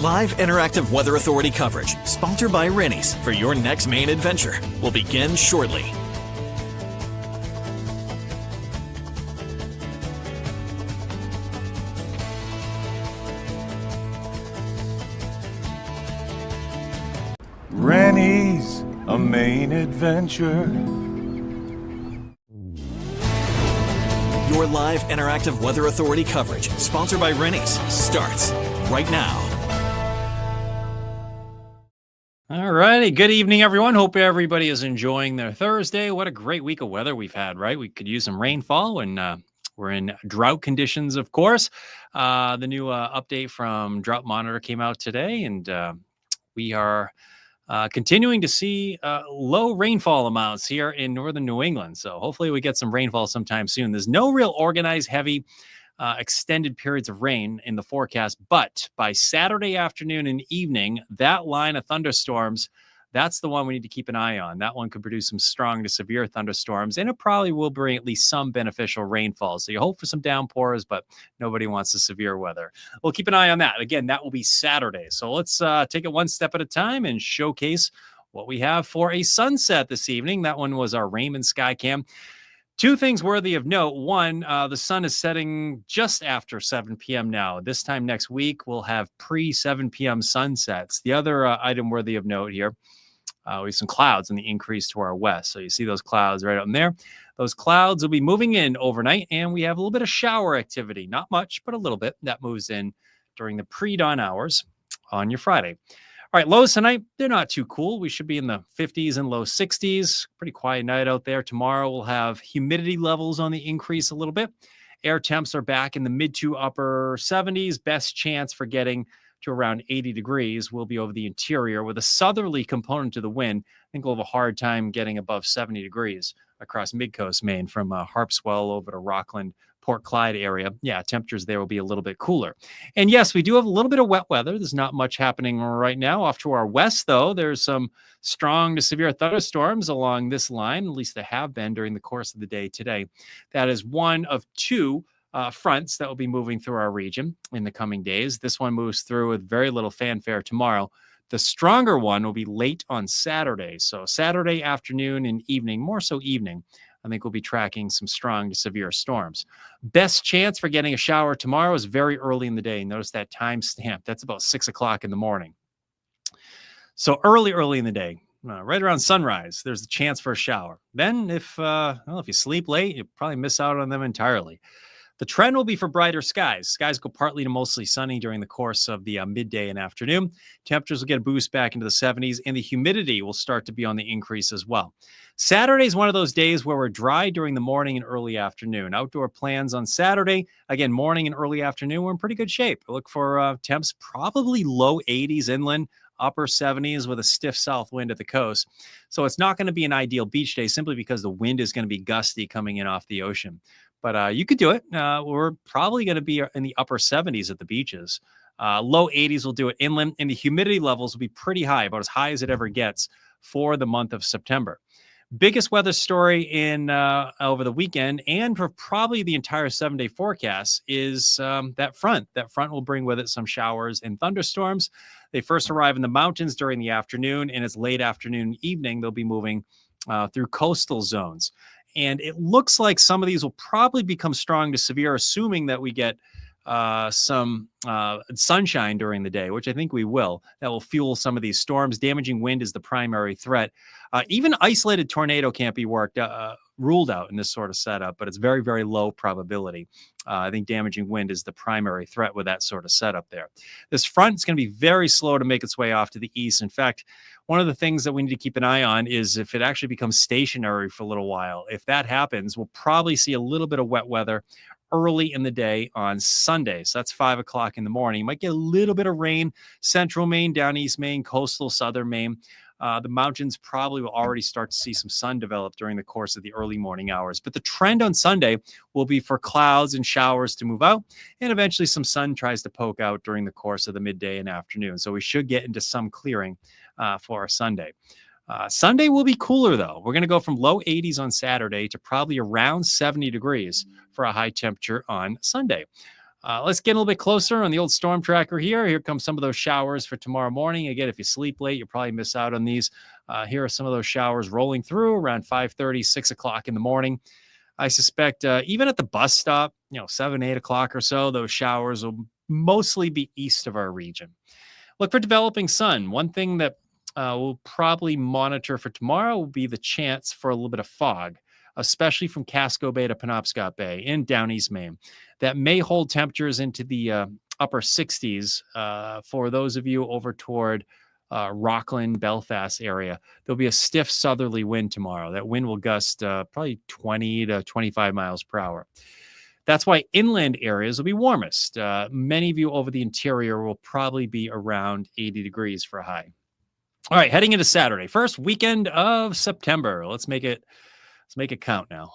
Live interactive Weather Authority coverage, sponsored by Rennie's for your next Maine adventure, will begin shortly. Rennie's, a Maine adventure. Your live interactive Weather Authority coverage, sponsored by Rennie's, starts right now. All righty. Good evening, everyone. Hope everybody is enjoying their Thursday. What a great week of weather we've had, right? We could use some rainfall, and we're in drought conditions, of course. The new update from Drought Monitor came out today, and we are continuing to see low rainfall amounts here in northern New England. So hopefully we get some rainfall sometime soon. There's no real organized heavy extended periods of rain in the forecast, but by Saturday afternoon and evening, that line of thunderstorms, that's the one we need to keep an eye on. That one could produce some strong to severe thunderstorms, and it probably will bring at least some beneficial rainfall. So you hope for some downpours, but nobody wants the severe weather. We'll keep an eye on that. Again, that will be Saturday. So let's take it one step at a time and showcase what we have for a sunset this evening. That one was our Raymond Skycam. Two things worthy of note. One, the sun is setting just after 7 p.m. now. This time next week, we'll have pre-7 p.m. sunsets. The other item worthy of note here, we have some clouds in the increase to our west. So you see those clouds right up in there. Those clouds will be moving in overnight, and we have a little bit of shower activity. Not much, but a little bit. That moves in during the pre-dawn hours on your Friday. All right, lows tonight, they're not too cool. We should be in the 50s and low 60s. Pretty quiet night out there. Tomorrow we'll have humidity levels on the increase a little bit. Air temps are back in the mid to upper 70s. Best chance for getting to around 80 degrees will be over the interior with a southerly component to the wind. I think we'll have a hard time getting above 70 degrees across mid-coast Maine from Harpswell over to Rockland, Port Clyde area. Yeah, temperatures there will be a little bit cooler. And yes, we do have a little bit of wet weather. There's not much happening right now. Off to our west, though, there's some strong to severe thunderstorms along this line. At least there have been during the course of the day today. That is one of two fronts that will be moving through our region in the coming days. This one moves through with very little fanfare tomorrow. The stronger one will be late on Saturday. So Saturday afternoon and evening, more so evening, I think we'll be tracking some strong to severe storms. Best chance for getting a shower tomorrow is very early in the day. Notice that time stamp. That's about 6 o'clock in the morning. So early in the day, right around sunrise, there's a chance for a shower. Then if you sleep late, you probably miss out on them entirely. The trend will be for brighter skies. Skies go partly to mostly sunny during the course of the midday and afternoon. Temperatures will get a boost back into the 70s, and the humidity will start to be on the increase as well. Saturday is one of those days where we're dry during the morning and early afternoon. Outdoor plans on Saturday, again, morning and early afternoon, we're in pretty good shape. Look for temps probably low 80s inland, upper 70s with a stiff south wind at the coast. So it's not going to be an ideal beach day simply because the wind is going to be gusty coming in off the ocean. But you could do it. We're probably going to be in the upper 70s at the beaches. Low 80s will do it inland, and the humidity levels will be pretty high, about as high as it ever gets for the month of September. Biggest weather story in over the weekend and for probably the entire 7-day forecast is that front. That front will bring with it some showers and thunderstorms. They first arrive in the mountains during the afternoon, and it's late afternoon, evening. They'll be moving through coastal zones. And it looks like some of these will probably become strong to severe, assuming that we get some sunshine during the day, which I think we will. That will fuel some of these storms. Damaging wind is the primary threat. Even isolated tornado can't be ruled out in this sort of setup, but it's very, very low probability. I think damaging wind is the primary threat with that sort of setup there. This front is going to be very slow to make its way off to the east. In fact, one of the things that we need to keep an eye on is if it actually becomes stationary for a little while. If that happens, we'll probably see a little bit of wet weather early in the day on Sunday. So that's 5 o'clock in the morning. You might get a little bit of rain, central Maine, down east Maine, coastal southern Maine. The mountains probably will already start to see some sun develop during the course of the early morning hours. But the trend on Sunday will be for clouds and showers to move out, and eventually some sun tries to poke out during the course of the midday and afternoon. So we should get into some clearing for our Sunday. Sunday will be cooler, though. We're going to go from low 80s on Saturday to probably around 70 degrees for a high temperature on Sunday. Let's get a little bit closer on the old storm tracker here. Here comes some of those showers for tomorrow morning. Again, if you sleep late, you'll probably miss out on these. Here are some of those showers rolling through around 5:30, 6 o'clock in the morning. I suspect even at the bus stop, 7, 8 o'clock or so, those showers will mostly be east of our region. Look for developing sun. One thing that we'll probably monitor for tomorrow will be the chance for a little bit of fog, especially from Casco Bay to Penobscot Bay in down East Maine. That may hold temperatures into the upper 60s for those of you over toward Rockland, Belfast area. There'll be a stiff southerly wind tomorrow. That wind will gust probably 20 to 25 miles per hour. That's why inland areas will be warmest. Many of you over the interior will probably be around 80 degrees for a high. All right, heading into Saturday, first weekend of September. Let's make it count now.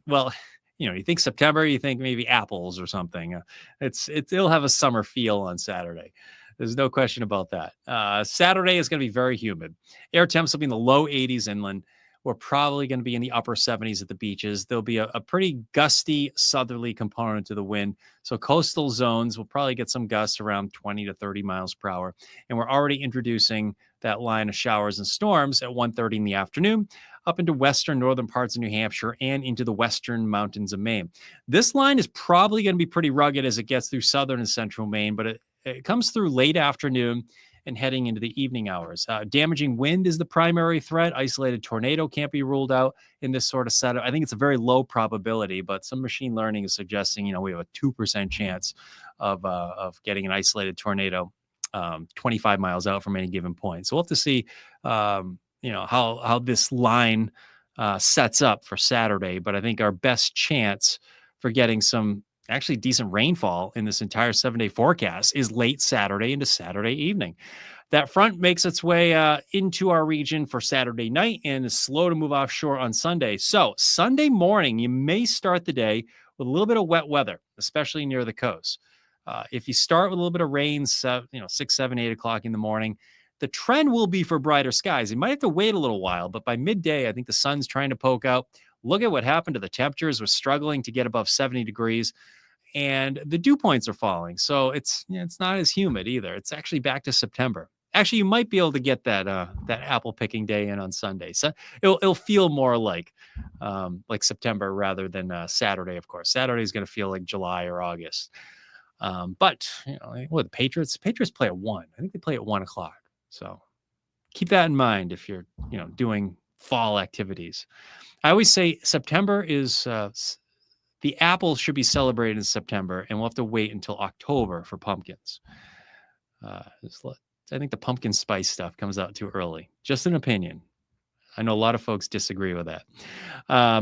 Well, you think September, you think maybe apples or something. It'll have a summer feel on Saturday. There's no question about that. Saturday is going to be very humid. Air temps will be in the low 80s inland. We're probably going to be in the upper 70s at the beaches. There'll be a pretty gusty southerly component to the wind. So coastal zones will probably get some gusts around 20 to 30 miles per hour. And we're already introducing that line of showers and storms at 1:30 in the afternoon up into western northern parts of New Hampshire and into the western mountains of Maine. This line is probably going to be pretty rugged as it gets through southern and central Maine, but it comes through late afternoon and heading into the evening hours. Damaging wind is the primary threat. Isolated tornado can't be ruled out in this sort of setup. I think it's a very low probability, but some machine learning is suggesting, we have a 2% chance of getting an isolated tornado 25 miles out from any given point. So we'll have to see, how this line sets up for Saturday. But I think our best chance for getting some actually decent rainfall in this entire 7-day forecast is late Saturday into Saturday evening. That front makes its way into our region for Saturday night and is slow to move offshore on Sunday. So Sunday morning, you may start the day with a little bit of wet weather, especially near the coast. If you start with a little bit of rain, 6, 7, 8 o'clock in the morning, the trend will be for brighter skies. You might have to wait a little while, but by midday, I think the sun's trying to poke out. Look at what happened to the temperatures. We're struggling to get above 70 degrees. And the dew points are falling. So it's not as humid either. It's actually back to September. Actually, you might be able to get that apple picking day in on Sunday. So it'll feel more like September rather than Saturday, of course. Saturday is going to feel like July or August. But the Patriots play at 1. I think they play at 1 o'clock. So keep that in mind if you're doing fall activities. I always say September is the apples should be celebrated in September, and we'll have to wait until October for pumpkins. I think the pumpkin spice stuff comes out too early. Just an opinion. I know a lot of folks disagree with that.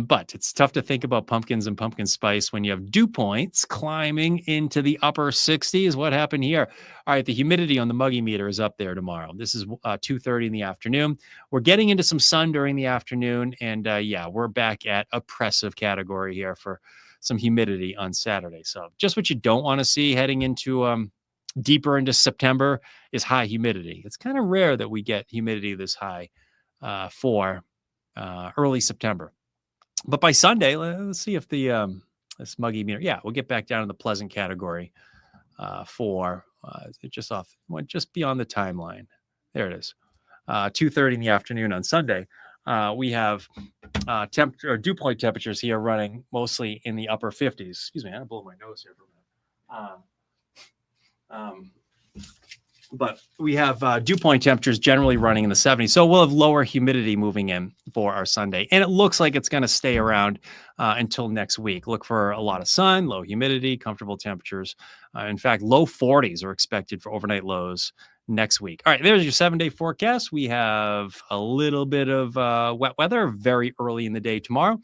But it's tough to think about pumpkins and pumpkin spice when you have dew points climbing into the upper 60s. What happened here? All right, the humidity on the Muggy meter is up there tomorrow. This is 2:30 in the afternoon. We're getting into some sun during the afternoon. And we're back at oppressive category here for some humidity on Saturday. So just what you don't want to see heading into deeper into September is high humidity. It's kind of rare that we get humidity this high for early September. But by Sunday, let's see if the this Muggy meter, we'll get back down in the pleasant category for just beyond the timeline. There it is. 2:30 in the afternoon on Sunday. We have dew point temperatures here running mostly in the upper 50s. Excuse me, I had to blow my nose here for a minute. But we have dew point temperatures generally running in the 70s. So we'll have lower humidity moving in for our Sunday. And it looks like it's going to stay around until next week. Look for a lot of sun, low humidity, comfortable temperatures. In fact, low 40s are expected for overnight lows next week. All right, there's your 7-day forecast. We have a little bit of wet weather very early in the day tomorrow.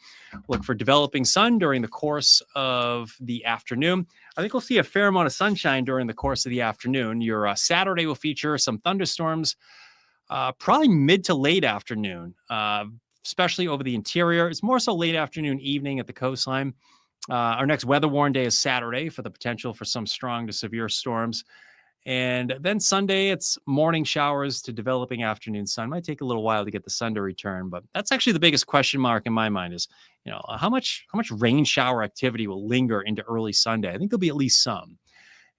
Look for developing sun during the course of the afternoon. I think we'll see a fair amount of sunshine during the course of the afternoon. Your Saturday will feature some thunderstorms, probably mid to late afternoon, especially over the interior. It's more so late afternoon, evening at the coastline. Our next weather warn day is Saturday for the potential for some strong to severe storms. And then Sunday, it's morning showers to developing afternoon sun. Might take a little while to get the sun to return, but that's actually the biggest question mark in my mind is, how much rain shower activity will linger into early Sunday? I think there'll be at least some.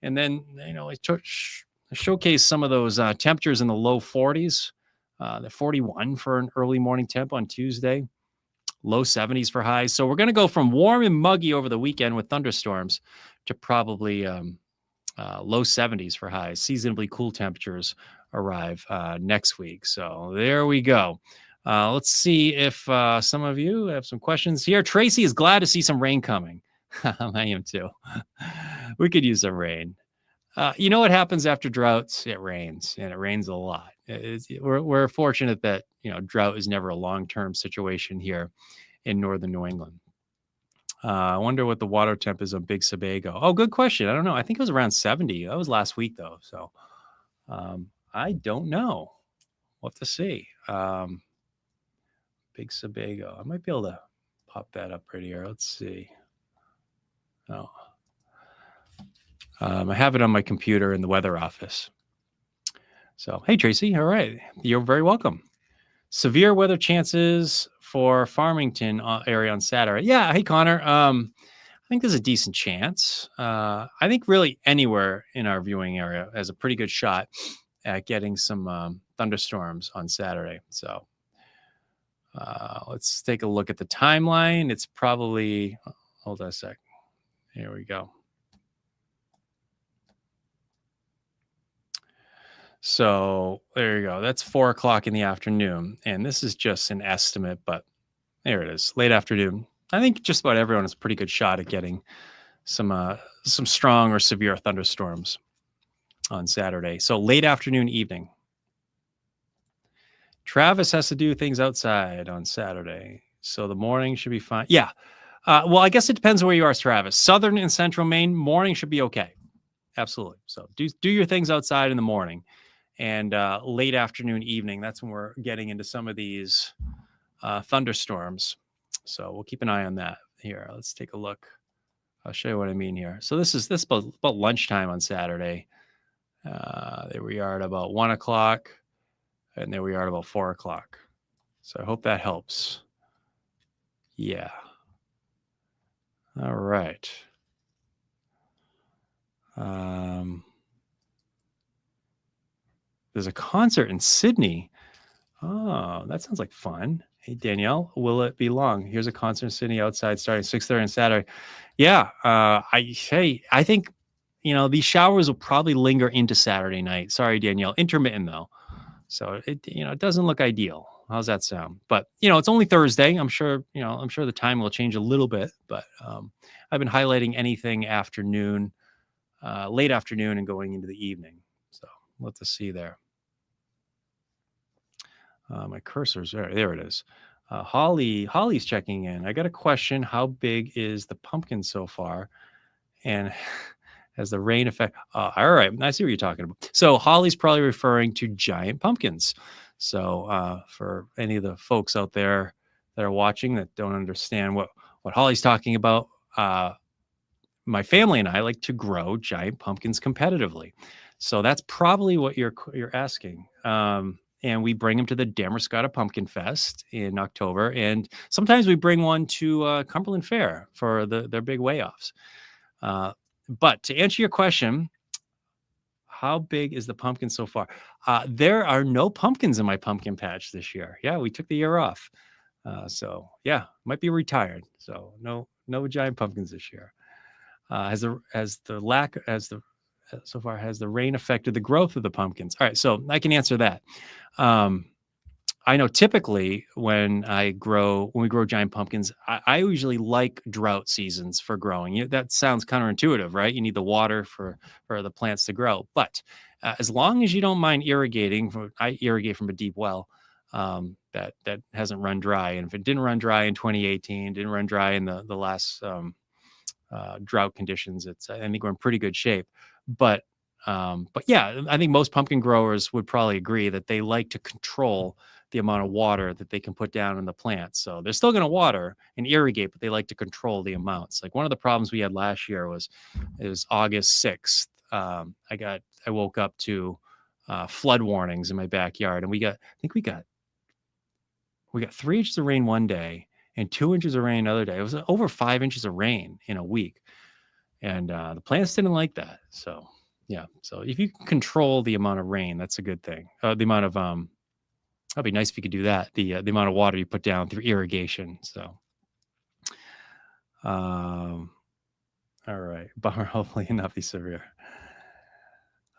And then, I showcase some of those temperatures in the low 40s, the 41 for an early morning temp on Tuesday, low 70s for highs. So we're going to go from warm and muggy over the weekend with thunderstorms to probably low 70s for highs. Seasonably cool temperatures arrive next week. So there we go. Let's see if some of you have some questions here. Tracy is glad to see some rain coming. I am too. We could use some rain. You know what happens after droughts? It rains, and it rains a lot. We're fortunate that drought is never a long-term situation here in northern New England. I wonder what the water temp is on Big Sebago. Oh, good question. I don't know. I think it was around 70. That was last week, though. So I don't know. We'll have to see. Big Sebago. I might be able to pop that up right here. Let's see. Oh. I have it on my computer in the weather office. So, hey, Tracy. All right. You're very welcome. Severe weather chances for Farmington area on Saturday. Yeah. Hey, Connor. I think there's a decent chance. I think really anywhere in our viewing area has a pretty good shot at getting some thunderstorms on Saturday. So let's take a look at the timeline. It's probably, hold on a sec. Here we go. So there you go. That's 4 o'clock in the afternoon. And this is just an estimate, but there it is. Late afternoon. I think just about everyone has a pretty good shot at getting some strong or severe thunderstorms on Saturday. So late afternoon, evening. Travis has to do things outside on Saturday. So the morning should be fine. Yeah. Well, I guess it depends where you are, Travis. Southern and central Maine, morning should be okay. Absolutely. So do your things outside in the morning. And late afternoon, evening, that's when we're getting into some of these thunderstorms. So we'll keep an eye on that here. Let's take a look. I'll show you what I mean here. So this is about lunchtime on Saturday. There we are at about 1 o'clock. And there we are at about 4 o'clock. So I hope that helps. Yeah. All right. There's a concert in Sydney. Oh, that sounds like fun. Hey, Danielle, will it be long? Here's a concert in Sydney outside starting 6:30 on Saturday. Yeah. I think, these showers will probably linger into Saturday night. Sorry, Danielle. Intermittent, though. So it doesn't look ideal. How's that sound? But, it's only Thursday. I'm sure the time will change a little bit, but I've been highlighting anything afternoon, late afternoon and going into the evening. So let's see there. My cursor's there it is. Holly's checking in. I got a question. How big is the pumpkin so far? And has the rain effect? All right. I see what you're talking about. So Holly's probably referring to giant pumpkins. So for any of the folks out there that are watching that don't understand what Holly's talking about, my family and I like to grow giant pumpkins competitively. So that's probably what you're asking. And we bring them to the Damascotta Pumpkin Fest in October. And sometimes we bring one to Cumberland Fair for their big weigh-offs. But to answer your question, how big is the pumpkin so far? There are no pumpkins in my pumpkin patch this year. Yeah, we took the year off. So yeah, might be retired. So no giant pumpkins this year. Has the rain affected the growth of the pumpkins? All right, so I can answer that. I know typically when we grow giant pumpkins, I usually like drought seasons for growing. That sounds counterintuitive, right? You need the water for the plants to grow. But as long as you don't mind irrigating, I irrigate from a deep well that hasn't run dry. And if it didn't run dry in 2018, didn't run dry in the last drought conditions, I think we're in pretty good shape. But yeah, I think most pumpkin growers would probably agree that they like to control the amount of water that they can put down in the plants. So they're still going to water and irrigate, but they like to control the amounts. Like one of the problems we had last year was August 6th. I woke up to flood warnings in my backyard, and we got 3 inches of rain one day and 2 inches of rain another day. It was over 5 inches of rain in a week. And the plants didn't like that. So, yeah. So if you can control the amount of rain, that's a good thing. The amount of, that'd be nice if you could do that. The amount of water you put down through irrigation. So, all right. Bummer, hopefully not be severe.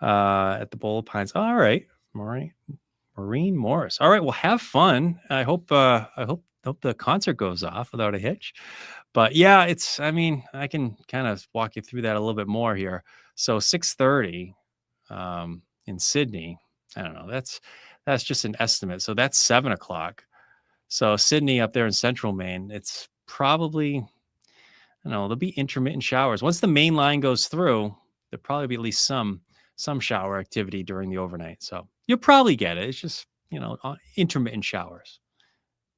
At the Bowl of Pines. All right. Maureen Morris. All right. Well, have fun. I hope the concert goes off without a hitch. But yeah, I can kind of walk you through that a little bit more here. So 6:30 in Sydney. I don't know. That's just an estimate. So that's 7 o'clock. So Sydney up there in central Maine, it's probably, I don't know, there'll be intermittent showers. Once the main line goes through, there'll probably be at least some shower activity during the overnight. So you'll probably get it. It's just, intermittent showers.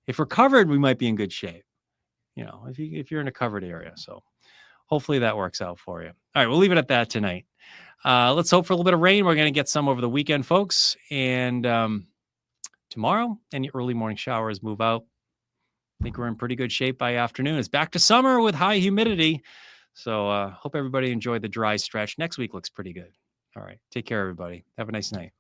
If we're covered, we might be in good shape. If you're in a covered area. So hopefully that works out for you. All right, we'll leave it at that tonight. Let's hope for a little bit of rain. We're going to get some over the weekend, folks. And tomorrow, any early morning showers move out. I think we're in pretty good shape by afternoon. It's back to summer with high humidity. So hope everybody enjoyed the dry stretch. Next week looks pretty good. All right, take care, everybody. Have a nice night.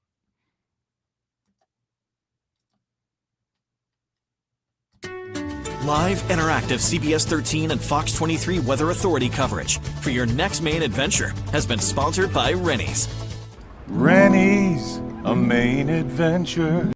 Live, interactive CBS 13 and Fox 23 Weather Authority coverage for your next Maine adventure has been sponsored by Rennie's. Rennie's, a Maine adventure.